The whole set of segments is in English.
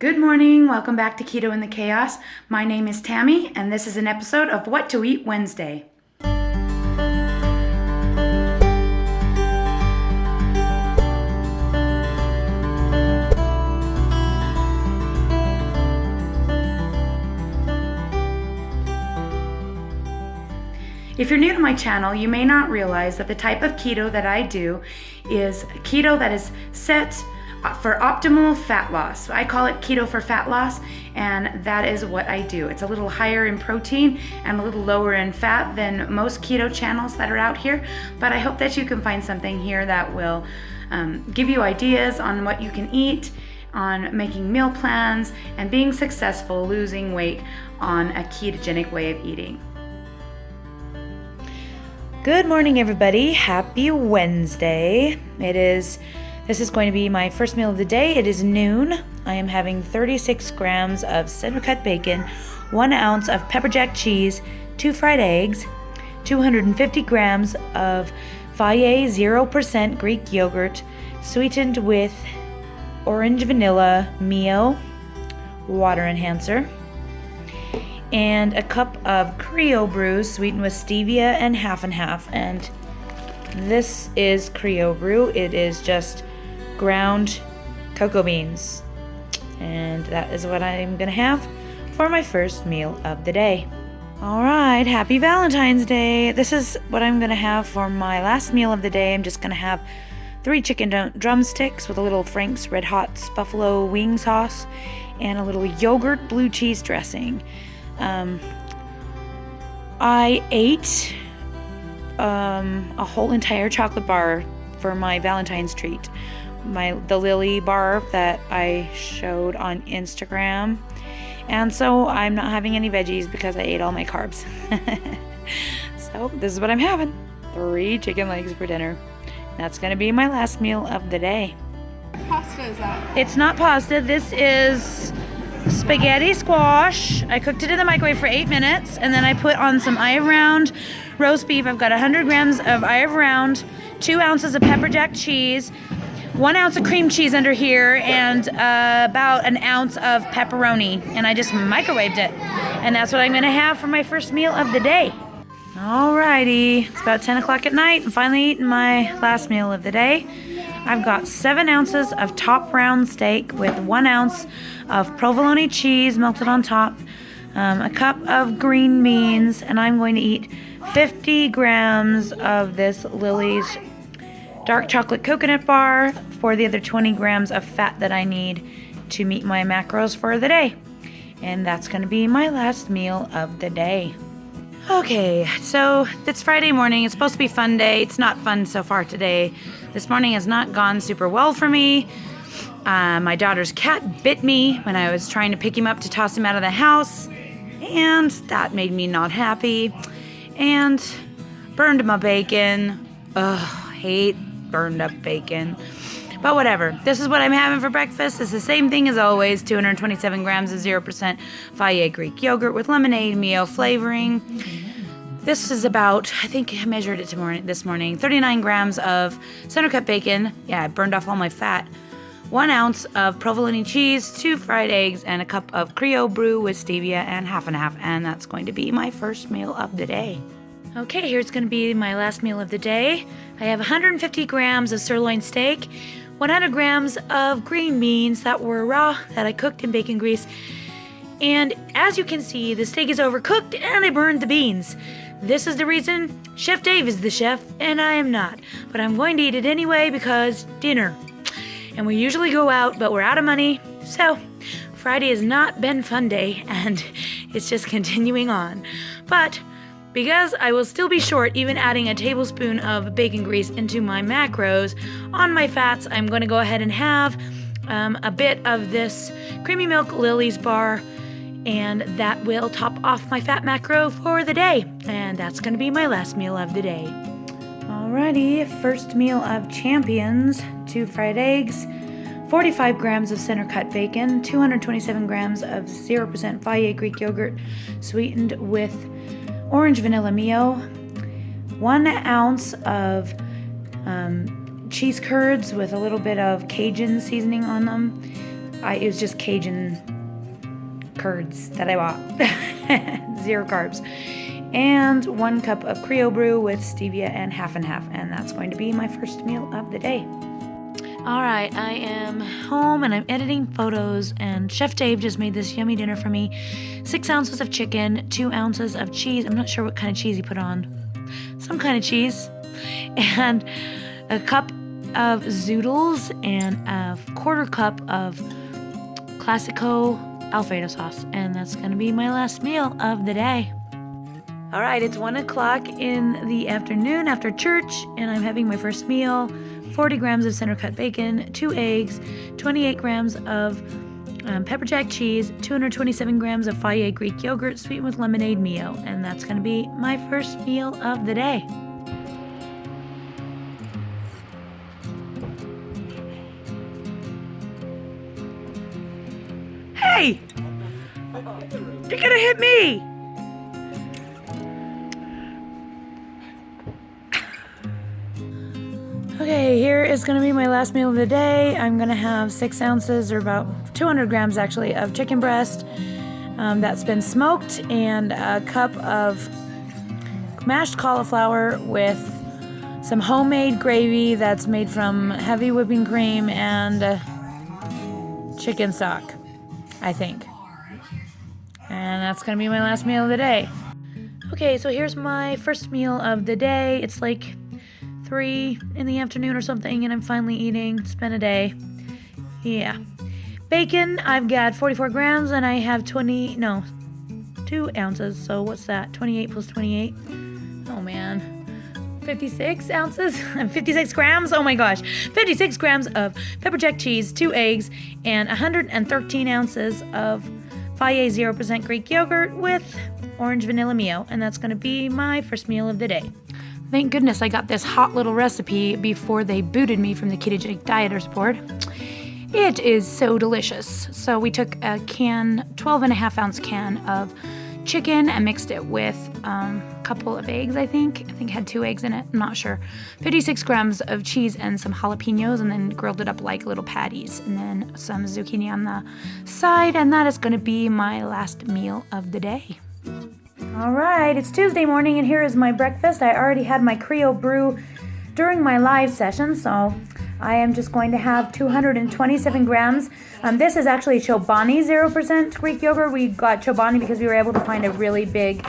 Good morning. Welcome back to Keto in the Chaos. My name is Tammy, and this is an episode of What to Eat Wednesday. If you're new to my channel, you may not realize that the type of keto that I do is keto that is set for optimal fat loss. I call it keto for fat loss, and that is what I do. It's a little higher in protein and a little lower in fat than most keto channels that are out here, but I hope that you can find something here that will give you ideas on what you can eat, on making meal plans, and being successful losing weight on a ketogenic way of eating. Good morning, everybody. Happy Wednesday. This is going to be my first meal of the day. It is noon. I am having 36 grams of center cut bacon, 1 ounce of pepper jack cheese, 2 fried eggs, 250 grams of Valle 0% Greek yogurt, sweetened with orange vanilla Mio water enhancer, and a cup of Keto brew sweetened with stevia and half. And this is Keto brew. It is just ground cocoa beans. And that is what I'm going to have for my first meal of the day. All right, happy Valentine's Day. This is what I'm going to have for my last meal of the day. I'm just going to have 3 chicken drumsticks with a little Frank's Red Hot buffalo wing sauce and a little yogurt blue cheese dressing. I ate a whole entire chocolate bar for my Valentine's treat. The Lily bar that I showed on Instagram. And so I'm not having any veggies because I ate all my carbs. So this is what I'm having. 3 chicken legs for dinner. That's going to be my last meal of the day. What pasta is that? It's not pasta. This is spaghetti squash. I cooked it in the microwave for 8 minutes, and then I put on some Eye Round roast beef. I've got 100 grams of Eye Round, 2 ounces of pepper jack cheese, 1 ounce of cream cheese under here, and about an ounce of pepperoni. And I just microwaved it. And that's what I'm going to have for my first meal of the day. Alrighty, it's about 10 o'clock at night. I'm finally eating my last meal of the day. I've got 7 ounces of top round steak with 1 ounce of provolone cheese melted on top, a cup of green beans, and I'm going to eat 50 grams of this Lily's dark chocolate coconut bar for the other 20 grams of fat that I need to meet my macros for the day. And that's going to be my last meal of the day. Okay, so it's Friday morning. It's supposed to be fun day. It's not fun so far today. This morning has not gone super well for me. My daughter's cat bit me when I was trying to pick him up to toss him out of the house, and that made me not happy. And burned my bacon. Ugh, hate burned up bacon. But whatever. This is what I'm having for breakfast. It's the same thing as always. 227 grams of 0% Valle Greek yogurt with lemonade Mio flavoring. This is about, I think I measured it this morning, 39 grams of center cut bacon. Yeah, I burned off all my fat. 1 ounce of provolone cheese, 2 fried eggs, and a cup of Keto brew with stevia and half. And that's going to be my first meal of the day. Okay, here's going to be my last meal of the day. I have 150 grams of sirloin steak, 100 grams of green beans that were raw that I cooked in bacon grease. And as you can see, the steak is overcooked and I burned the beans. This is the reason Chef Dave is the chef and I am not. But I'm going to eat it anyway because dinner. And we usually go out, but we're out of money. So Friday has not been fun day and it's just continuing on. But because I will still be short, even adding a tablespoon of bacon grease into my macros on my fats, I'm going to go ahead and have a bit of this Creamy Milk Lily's bar, and that will top off my fat macro for the day. And that's going to be my last meal of the day. Alrighty, first meal of champions: 2 fried eggs, 45 grams of center cut bacon, 227 grams of 0% Valle Greek yogurt sweetened with orange vanilla Mio, 1 ounce of cheese curds with a little bit of Cajun seasoning on them, It was just Cajun curds that I bought. 0 carbs. And 1 cup of Creole brew with stevia and half, and that's going to be my first meal of the day. All right, I am home and I'm editing photos, and Chef Dave just made this yummy dinner for me. 6 ounces of chicken, 2 ounces of cheese. I'm not sure what kind of cheese he put on. Some kind of cheese. And a cup of zoodles and a 1/4 cup of Classico Alfredo sauce. And that's going to be my last meal of the day. All right, it's 1 o'clock in the afternoon after church, and I'm having my first meal. 40 grams of center cut bacon, 2 eggs, 28 grams of pepper jack cheese, 227 grams of Fage Greek yogurt sweetened with lemonade Mio. And that's going to be my first meal of the day. Hey! You're gonna hit me! Okay, here is going to be my last meal of the day. I'm going to have 6 ounces, or about 200 grams actually, of chicken breast that's been smoked, and a cup of mashed cauliflower with some homemade gravy that's made from heavy whipping cream and chicken stock, I think. And that's going to be my last meal of the day. Okay, so here's my first meal of the day. It's like 3 in the afternoon or something, and I'm finally eating. It's been a day. Yeah. Bacon, I've got 44 grams, and I have 2 ounces. So what's that? 28 plus 28? Oh man. 56 ounces? 56 grams? Oh my gosh. 56 grams of pepper jack cheese, 2 eggs, and 113 ounces of Fage 0% Greek yogurt with orange vanilla Mio. And that's going to be my first meal of the day. Thank goodness I got this hot little recipe before they booted me from the ketogenic dieters board. It is so delicious. So we took a 12.5 ounce can of chicken and mixed it with a couple of eggs, I think. It had 2 eggs in it, I'm not sure. 56 grams of cheese and some jalapenos, and then grilled it up like little patties. And then some zucchini on the side, and that is going to be my last meal of the day. All right, it's Tuesday morning, and here is my breakfast. I already had my Creole brew during my live session, so I am just going to have 227 grams. This is actually Chobani 0% Greek yogurt. We got Chobani because we were able to find a really big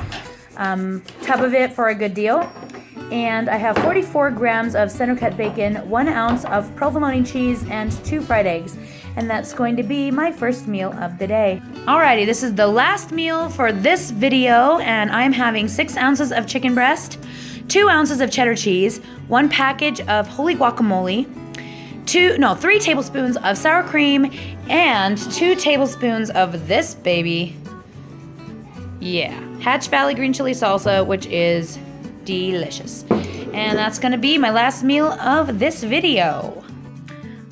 tub of it for a good deal. And I have 44 grams of center cut bacon, 1 ounce of provolone cheese, and 2 fried eggs. And that's going to be my first meal of the day. Alrighty, this is the last meal for this video, and I'm having 6 ounces of chicken breast, 2 ounces of cheddar cheese, 1 package of holy guacamole, 3 tablespoons of sour cream, and 2 tablespoons of this baby. Yeah, Hatch Valley green chili salsa, which is delicious. And that's gonna be my last meal of this video.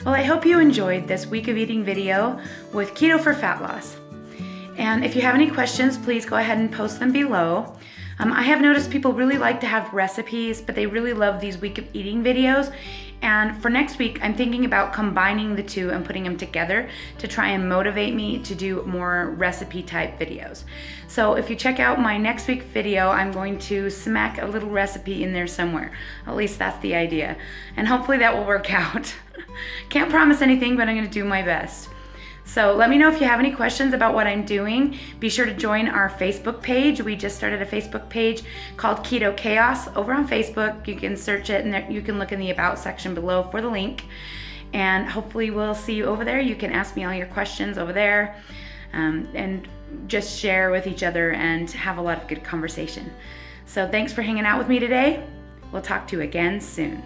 Well, I hope you enjoyed this week of eating video with Keto for Fat Loss. And if you have any questions, please go ahead and post them below. I have noticed people really like to have recipes, but they really love these week of eating videos. And for next week, I'm thinking about combining the two and putting them together to try and motivate me to do more recipe type videos. So if you check out my next week video, I'm going to smack a little recipe in there somewhere. At least that's the idea. And hopefully that will work out. Can't promise anything, but I'm gonna do my best. So let me know if you have any questions about what I'm doing. Be sure to join our Facebook page. We just started a Facebook page called Keto Chaos over on Facebook. You can search it, and you can look in the About section below for the link. And hopefully we'll see you over there. You can ask me all your questions over there, and just share with each other and have a lot of good conversation. So thanks for hanging out with me today. We'll talk to you again soon.